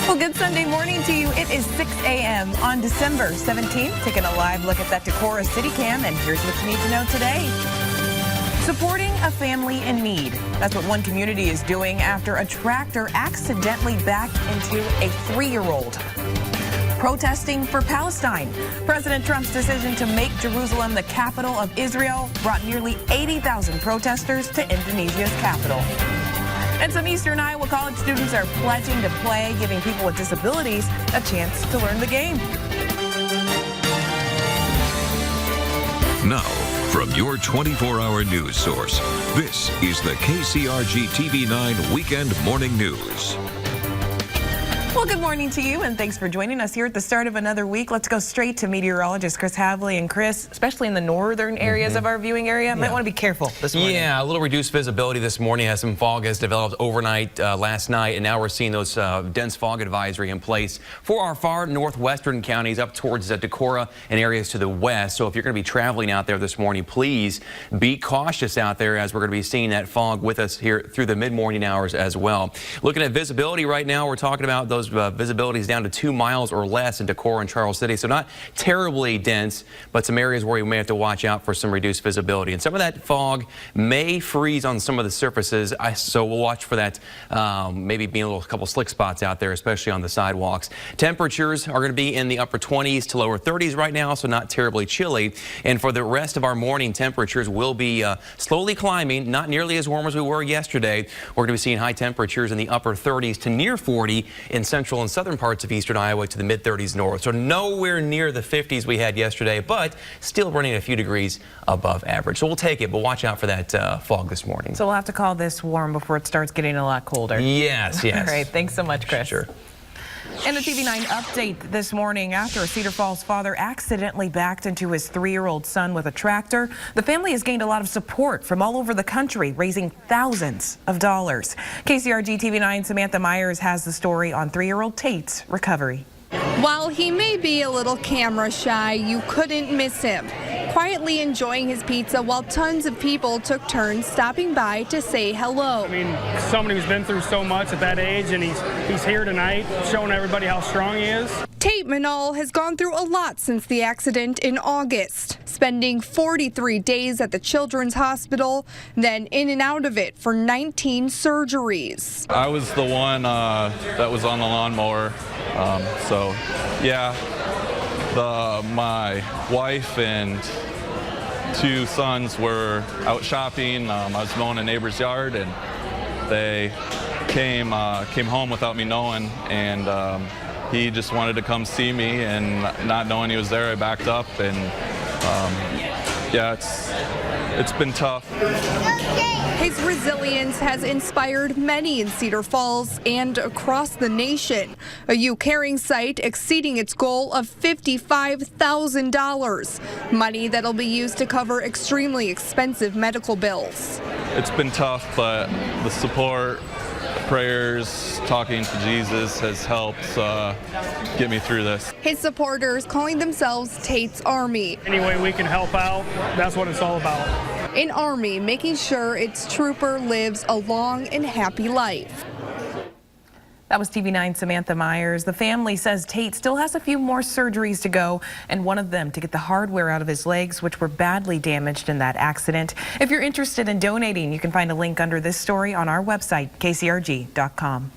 Well, good Sunday morning to you. It is 6 a.m. on December 17th. Taking a live look at that Decorah City Cam, and here's what you need to know today. Supporting a family in need. That's what one community is doing after a tractor accidentally backed into a 3-year-old. Protesting for Palestine. President Trump's decision to make Jerusalem the capital of Israel brought nearly 80,000 protesters to Indonesia's capital. And some Eastern Iowa college students are pledging to play, giving people with disabilities a chance to learn the game. Now, from your 24-hour news source, this is the KCRG-TV9 Weekend Morning News. Well, good morning to you, and thanks for joining us here at the start of another week. Let's go straight to meteorologist Chris Havley. And Chris, especially in the northern areas of our viewing area, might want to be careful this morning. Yeah, a little reduced visibility this morning as some fog has developed overnight last night, and now we're seeing those dense fog advisory in place for our far northwestern counties up towards Decorah and areas to the west. So if you're going to be traveling out there this morning, please be cautious out there as we're going to be seeing that fog with us here through the mid-morning hours as well. Looking at visibility right now, we're talking about those visibilities down to 2 miles or less in Decorah and Charles City. So not terribly dense, but some areas where you may have to watch out for some reduced visibility. And some of that fog may freeze on some of the surfaces. So we'll watch for that maybe being a couple slick spots out there, especially on the sidewalks. Temperatures are going to be in the upper 20s to lower 30s right now, so not terribly chilly. And for the rest of our morning, temperatures will be slowly climbing, not nearly as warm as we were yesterday. We're going to be seeing high temperatures in the upper 30s to near 40 in central and southern parts of eastern Iowa to the mid-30s north. So nowhere near the 50s we had yesterday, but still running a few degrees above average. So we'll take it, but watch out for that fog this morning. So we'll have to call this warm before it starts getting a lot colder. Yes, yes. All right, thanks so much, Chris. Sure. And a TV9 update this morning after a Cedar Falls father accidentally backed into his 3-year-old son with a tractor. The family has gained a lot of support from all over the country, raising thousands of dollars. KCRG-TV9 Samantha Myers has the story on 3-year-old Tate's recovery. While he may be a little camera shy, you couldn't miss him, quietly enjoying his pizza while tons of people took turns stopping by to say hello. I mean, somebody who's been through so much at that age, and he's here tonight showing everybody how strong he is. Tate Manal has gone through a lot since the accident in August, spending 43 days at the Children's Hospital, then in and out of it for 19 surgeries. I was the one that was on the lawnmower, so yeah, my wife and 2 sons were out shopping. I was mowing a neighbor's yard, and they came home without me knowing, and he just wanted to come see me, and not knowing he was there, I backed up, and yeah, it's been tough. His resilience has inspired many in Cedar Falls and across the nation. A U-Caring site exceeding its goal of $55,000, money that'll be used to cover extremely expensive medical bills. It's been tough, but the support, prayers, talking to Jesus has helped get me through this. His supporters calling themselves Tate's Army. Any way we can help out, that's what it's all about. An army making sure its trooper lives a long and happy life. That was TV9 Samantha Myers. The family says Tate still has a few more surgeries to go, and one of them to get the hardware out of his legs, which were badly damaged in that accident. If you're interested in donating, you can find a link under this story on our website, KCRG.com.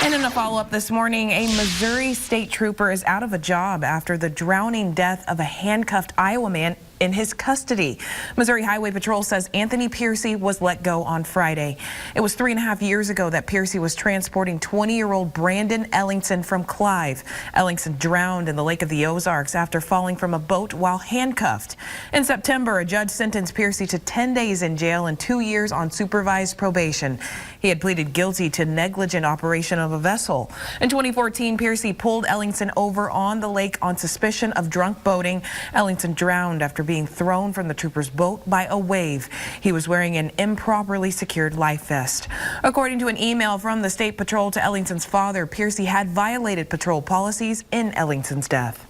And in a follow-up this morning, a Missouri state trooper is out of a job after the drowning death of a handcuffed Iowa man in his custody. Missouri Highway Patrol says Anthony Piercy was let go on Friday. It was 3.5 years ago that Piercy was transporting 20-year-old Brandon Ellingson from Clive. Ellingson drowned in the Lake of the Ozarks after falling from a boat while handcuffed. In September, a judge sentenced Piercy to 10 days in jail and 2 years on supervised probation. He had pleaded guilty to negligent operation of a vessel. In 2014, Piercy pulled Ellingson over on the lake on suspicion of drunk boating. Ellingson drowned after being thrown from the trooper's boat by a wave. He was wearing an improperly secured life vest. According to an email from the State Patrol to Ellingson's father, Piercy had violated patrol policies in Ellingson's death.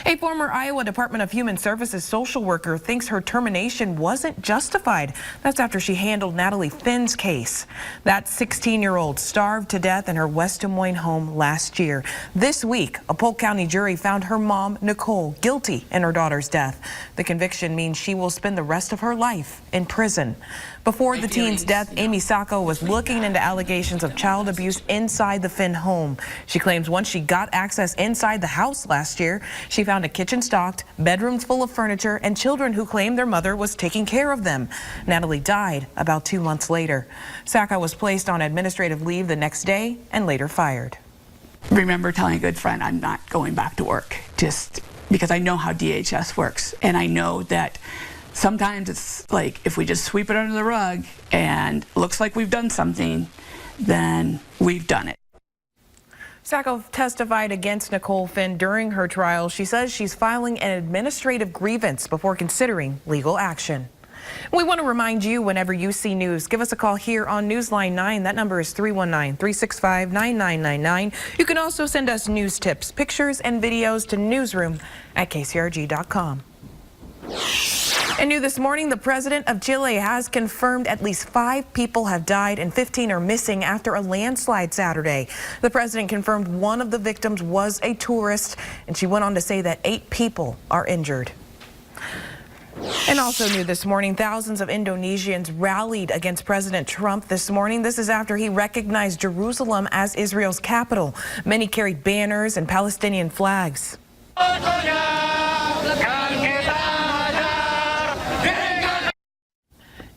A former Iowa Department of Human Services social worker thinks her termination wasn't justified. That's after she handled Natalie Finn's case. That 16-year-old starved to death in her West Des Moines home last year. This week, a Polk County jury found her mom, Nicole, guilty in her daughter's death. The conviction means she will spend the rest of her life in prison. Before the teen's death, Amy Sacco was looking into allegations of child abuse inside the Finn home. She claims once she got access inside the house last year, she found a kitchen stocked, bedrooms full of furniture, and children who claimed their mother was taking care of them. Natalie died about 2 months later. Sacco was placed on administrative leave the next day and later fired. Remember telling a good friend, I'm not going back to work, just because I know how DHS works, and I know that sometimes it's like if we just sweep it under the rug and looks like we've done something, then we've done it. Sacco testified against Nicole Finn during her trial. She says she's filing an administrative grievance before considering legal action. We want to remind you, whenever you see news, give us a call here on Newsline 9. That number is 319-365-9999. You can also send us news tips, pictures, and videos to newsroom@kcrg.com. And new this morning, the president of Chile has confirmed at least 5 people have died and 15 are missing after a landslide Saturday. The president confirmed one of the victims was a tourist, and she went on to say that 8 people are injured. And also new this morning, thousands of Indonesians rallied against President Trump this morning. This is after he recognized Jerusalem as Israel's capital. Many carried banners and Palestinian flags.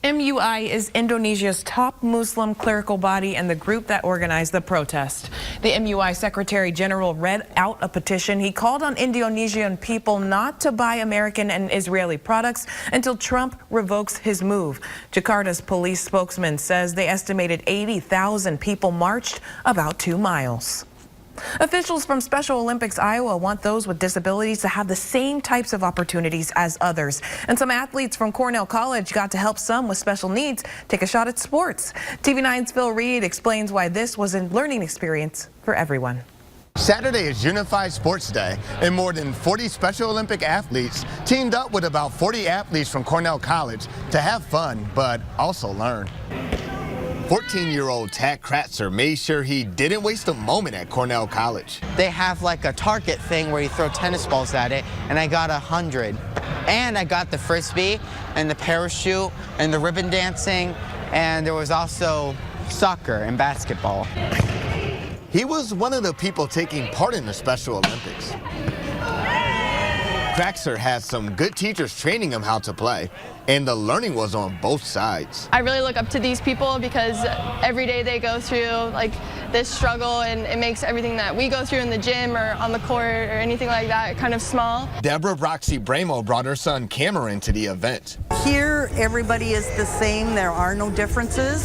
MUI is Indonesia's top Muslim clerical body and the group that organized the protest. The MUI Secretary General read out a petition. He called on Indonesian people not to buy American and Israeli products until Trump revokes his move. Jakarta's police spokesman says they estimated 80,000 people marched about 2 miles. Officials from Special Olympics Iowa want those with disabilities to have the same types of opportunities as others. And some athletes from Cornell College got to help some with special needs take a shot at sports. TV9's Phil Reed explains why this was a learning experience for everyone. Saturday is Unified Sports Day, and more than 40 Special Olympic athletes teamed up with about 40 athletes from Cornell College to have fun, but also learn. 14-year-old Tad Kratzer made sure he didn't waste a moment at Cornell College. They have like a target thing where you throw tennis balls at it, and I got 100. And I got the frisbee and the parachute and the ribbon dancing, and there was also soccer and basketball. He was one of the people taking part in the Special Olympics. Kratzer had some good teachers training him how to play, and the learning was on both sides. I really look up to these people because every day they go through like this struggle, and it makes everything that we go through in the gym or on the court or anything like that kind of small. Deborah Broxy Bramo brought her son Cameron to the event. Here, everybody is the same. There are no differences.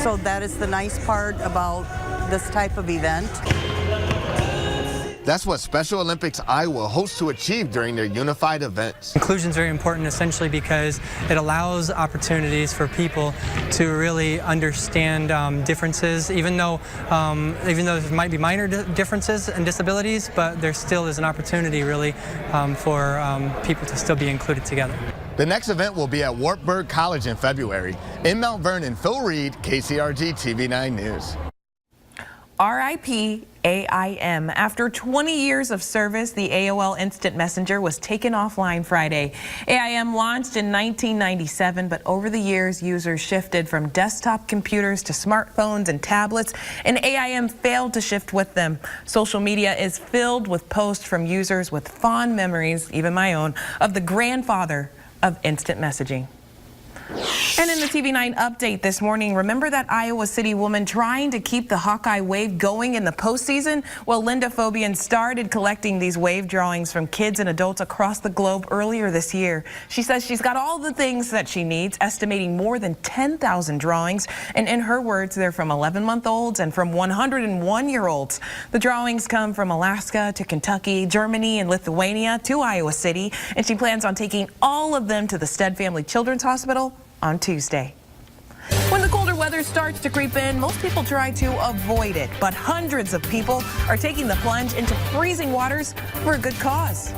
So that is the nice part about this type of event. That's what Special Olympics Iowa hopes to achieve during their unified events. Inclusion is very important essentially because it allows opportunities for people to really understand differences, even though there might be minor differences and disabilities, but there still is an opportunity really for people to still be included together. The next event will be at Wartburg College in February. In Mount Vernon, Phil Reed, KCRG-TV9 News. RIP AIM. After 20 years of service, the AOL Instant Messenger was taken offline Friday. AIM launched in 1997, but over the years, users shifted from desktop computers to smartphones and tablets, and AIM failed to shift with them. Social media is filled with posts from users with fond memories, even my own, of the grandfather of instant messaging. And in the TV9 update this morning, remember that Iowa City woman trying to keep the Hawkeye wave going in the postseason? Well, Linda Fobian started collecting these wave drawings from kids and adults across the globe earlier this year. She says she's got all the things that she needs, estimating more than 10,000 drawings. And in her words, they're from 11-month-olds and from 101-year-olds. The drawings come from Alaska to Kentucky, Germany, and Lithuania to Iowa City. And she plans on taking all of them to the Stead Family Children's Hospital on Tuesday. When the colder weather starts to creep in, most people try to avoid it, but hundreds of people are taking the plunge into freezing waters for a good cause.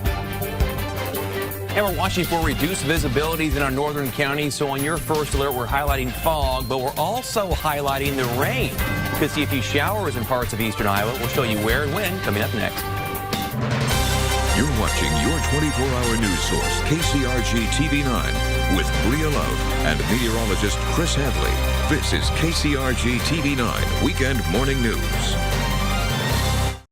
And we're watching for reduced visibilities in our northern counties. So on your first alert, we're highlighting fog, but we're also highlighting the rain. You could see a few showers in parts of eastern Iowa. We'll show you where and when coming up next. You're watching your 24-hour news source, KCRG-TV9, with Bria Love and meteorologist Chris Hadley. This is KCRG-TV9 Weekend Morning News.